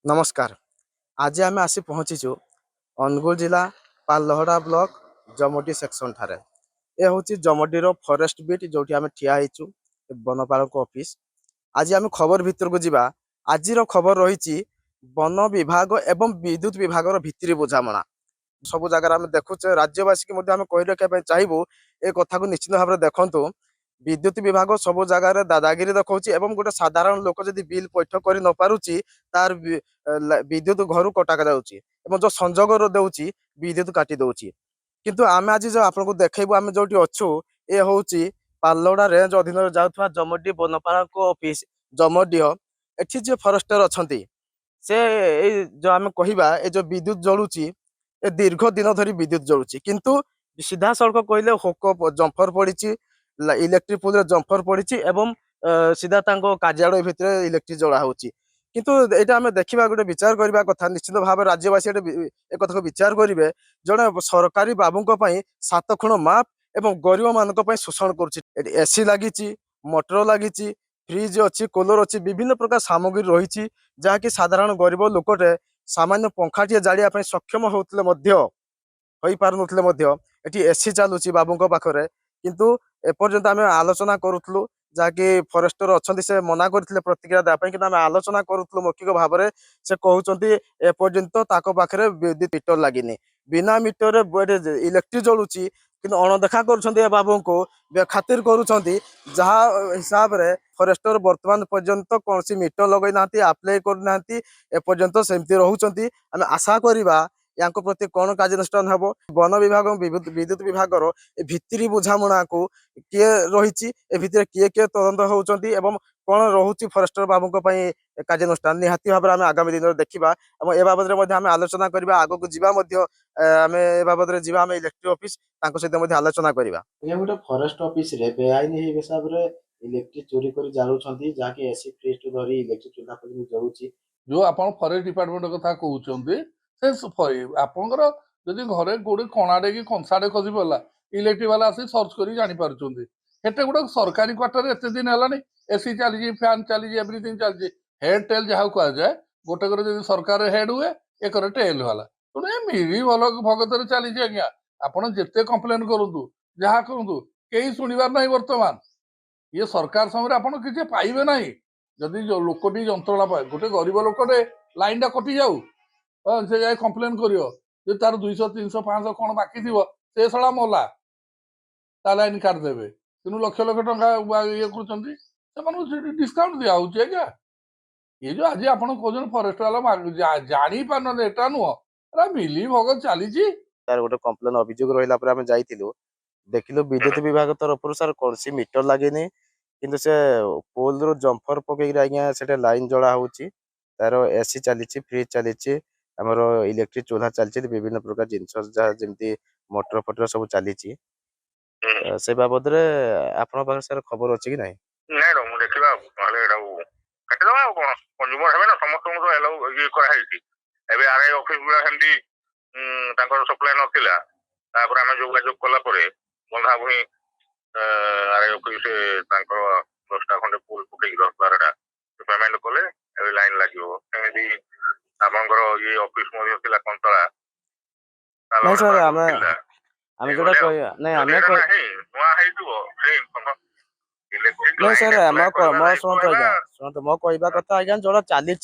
नमस्कार। आज आम आसी पहुँचीचु अनुगुल जिला पालहड़ा ब्लॉक जमडी सेक्शन ठारे। ए हूँ जमडी फॉरेस्ट बीट जो आम ठिया होइचु वनपाल ऑफिस। आज आम खबर भितर को जीवा। आज खबर रही वन विभाग एवं विद्युत विभाग भित्री बुझामणा सब जगह आम देखुचे राज्यवासी की आम कही रखा चाहबू ए कथा को निश्चित भाव में देखु। विद्युत विभाग सब जगार दादागिरी देखा गोटे साधारण लोक जब बिल पैठ कर न पारुची तार विद्युत घर कटा जाऊँगी जो संजोग देउची विद्युत काटी दौची। किंतु आम आज जो आपको देखू आम जो अच्छु ये हूँ पालहड़ा रेंज अधीन जाऊा जमडी वनपाल ऑफिस जमडी। एठी जो फरेस्टर अच्छा से जो आम कहवा ये जो विद्युत जलुची ए दीर्घ दिन धरी विद्युत जलुची किंतु सीधा सड़क कहले होक जंफर पड़ी इलेक्ट्रिक पोल जंफर पड़ी एवं सीधा कार्यालय भितर इलेक्ट्रिक जला होची। किंतु यहाँ आम देखा गोटे विचार करने कथा निश्चित भाव राज्यवासी एक कथा को विचार करेंगे जड़े सरकारी बाबू 7 खुण माप एवं गरीब मान शोषण कर एसी लगी मोटर लगी फ्रिज अच्छी कूलर अच्छी विभिन्न प्रकार सामग्री रही जहाँकि साधारण गरीब लोकटे सामान्य पंखाटे जाड़ा सक्षम होते पारे एसी चलुची बाबू पाखे। किंतु एपर्यंत आम आलोचना करूँ जहाँकि फरेस्टर अच्छा से मना करते प्रतिक्रिया देवाई कि आम आलोचना करूँ मौखिक भाव में से कहते एपर्यंत पाखे विद्युत मीटर लगी बिना मीटर इलेक्ट्रिक जलुची कि अणदेखा कर बाबू को बेखातिर करुँच जहाँ हिसाब से फरेस्टर वर्तमान पर्यंत कौन मीटर लगे ना आप्लाय करना एपर्यंत सेमती रोच। आम आशा करवा या प्रति कौन कार्यानुष्ठान हम वन विभाग विद्युत विभाग भित्री बुझामणा को किए रही भितर किए किए तदंत होती कौन रोचे फरेस्टर बाबू कार्यानुष्ठान निहाती भाव में आगामी दिन में देखा और ए बाबद आम आलोचना करवा आग को जीवा आम ए बाबद जीवा इलेक्ट्रिक ऑफिस सहित आलोचना करवा। गोटे फरेस्ट ऑफिस रे बेआईन हिसाब रे इलेक्ट्रिक चोरी कर जालुछंती जाके एसी फ्रिज टू धरी इलेक्ट्रिक चूल्हा पर जलुची जो आपण फॉरेस्ट डिपार्टमेंट कथा कहउछंती से आपनकर जदि घरे गोटे कणाडे कि कंसाडे खसी पड़ा इलेक्ट्रिक वाला आसी सर्च करी जानि पारुछंती। हेटे गोटे सरकारी क्वार्टर एते दिन हेलानी एसी चली फैन चली एवरीथिंग चली हेड टेल जहाँ कह जाए गोटे करे जदि सरकार हेड हुए एक टेल वाला तेणु मिली भल भगत चली आज्ञा आपण जिते कंप्लेन करूँ जहाँ करूँ कहीं शुणवार ना बर्तमान ये सरकार समय आप किसी पाइबे ना जदि लोकटी जंत्रणा पाए गोटे गरीब लोकटे लाइन टा कटि जाऊ से जाए कंप्लेन कर तार 200 300 500 कौन बाकी थी से सला मला ता लाइन काटिदेवे कि लक्ष लक्ष टका ये कर डिस्काउंट दिया आज्ञा ये जो आज आप फरेस्ट वाला जानी पार एटा नुह मिली भगत चली गोटे कंप्लेन अभियोग रहा देखिलु विद्युत विभाग तरफ सर कौन मीटर लगे किंतु से पोल रू जंफर पकईक आज्ञा से लाइन जला होची तार एसी चली फ्रिज चली आमर इलेक्ट्रिक चूल्हा चलती विभिन्न प्रकार जिनस जमी मोटर फटर सब चली से बाबद आप सर खबर अच्छी कि नहीं सप्लाई नथिला तापर आमे जोगाजोग कला परे बंधा भूमि आरए ऑफिस 10टा खंडे पुल पकई 10-12टा पेमेंट कले ए लाइन लागियो एमदी आपनकर ये ऑफिस मध्ये थिला कंतला नहीं सर हमें जोड़ा कोई नहीं हमें कोई नुआ हेइतुओ से नहीं सर मो सुनत मो कहबा कथा आज्ञा जोड़ा चली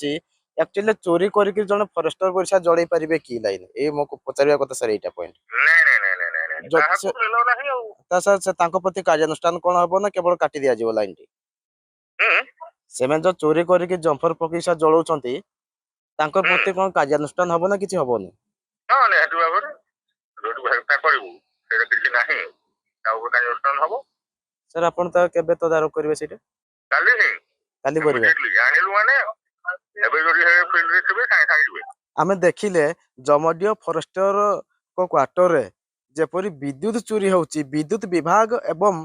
एक्चुअली चोरी करके जन फरेस्टर पैसा जड़े पारे कि लाइन ये मो पचार कथा सर यहाँ पॉइंट सर से प्रति कार्यानुष्ठान कौन हम ना केवल काटी दिया जाव लाइन टी से जो चोरी करके जंफर पकई जलाउं प्रति कौन कार्यानुष्ठान हम ना कि हेनी सर आप तदारख करेंगे से आम देखिले जमडीय फरेस्टर को क्वार्टर रे जेपरी विद्युत चोरी होची विद्युत विभाग एवं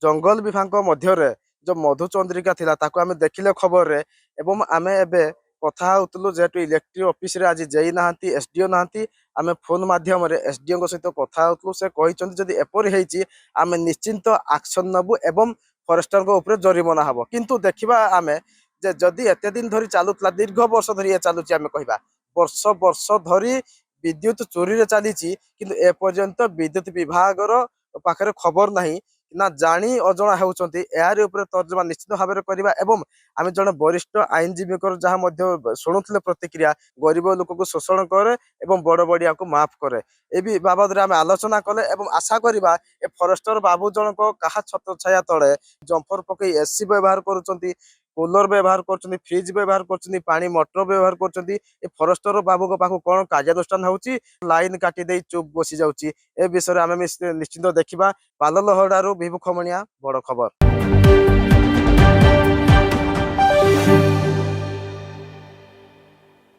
जंगल विभाग मध्य जो मधुचंद्रिका थिला ताको आम देखिले खबर रे एवं आम एबे कथा होतलु जेहेतु इलेक्ट्रिक ऑफिस रे आज जेई नाहांती एसडीओ नाहांती आम फोन माध्यम रे एसडीओ सहित कथा होतलु से कहिसंती जदि एपरि हेची आम निश्चिंत एक्शन नबु एवं फरेस्टर को ऊपर जरिमाना हबो। किंतु देखिबा आमे ଯେ ଯଦି ଏତେ ଦିନ ଧରି ଚାଲୁଥିଲା ଦୀର୍ଘ ବର୍ଷ ଧରି ଏ ଚାଲୁଛି ଆମେ କହିବା ବର୍ଷ ବର୍ଷ ଧରି ବିଦ୍ୟୁତ ଚୋରିରେ ଚାଲିଛି କିନ୍ତୁ ଏପର୍ଯ୍ୟନ୍ତ ବିଦ୍ୟୁତ ବିଭାଗର ପାଖରେ ଖବର ନାହିଁ ନା ଜାଣି ଅଜଣା ହେଉଛନ୍ତି। ଏହାରି ଉପରେ ତର୍ଜମା ନିଶ୍ଚିତ ଭାବରେ କରିବା ଏବଂ ଆମେ ଜଣେ ବରିଷ୍ଠ ଆଇନଜୀବୀଙ୍କର ଯାହା ମଧ୍ୟ ଶୁଣୁଥିଲେ ପ୍ରତିକ୍ରିୟା ଗରିବ ଲୋକକୁ ଶୋଷଣ କରେ ଏବଂ ବଡ଼ ବଡ଼ିଆକୁ ମାଫ କରେ ଏ ବି ବାବଦରେ ଆମେ ଆଲୋଚନା କଲେ ଏବଂ ଆଶା କରିବା ଏ ଫରେଷ୍ଟର ବାବୁ ଜଣକ କାହା ଛତ୍ର ଛାୟା ତଳେ ଜମ୍ପର ପକେଇ ଏସି ବ୍ୟବହାର କରୁଛନ୍ତି କୁଲର ବ୍ୟବହାର କରୁଛନ୍ତି ଫ୍ରିଜ ବ୍ୟବହାର କରୁଛନ୍ତି ପାଣି ମଟର ବ୍ୟବହାର କରୁଛନ୍ତି ଏ ଫରେଷ୍ଟର ବାବୁଙ୍କ ପାଖକୁ କଣ କାର୍ଯ୍ୟାନୁଷ୍ଠାନ ହେଉଛି ଲାଇନ କାଟି ଦେଇ ଚୁପ୍ ବସି ଯାଉଛି ଏ ବିଷୟରେ ଆମେ ନିଶ୍ଚିତ ଦେଖିବା ପାଲଲହଡ଼ାରୁ ବିଭୁ ଖମଣିଆ ବଡ଼ ଖବର।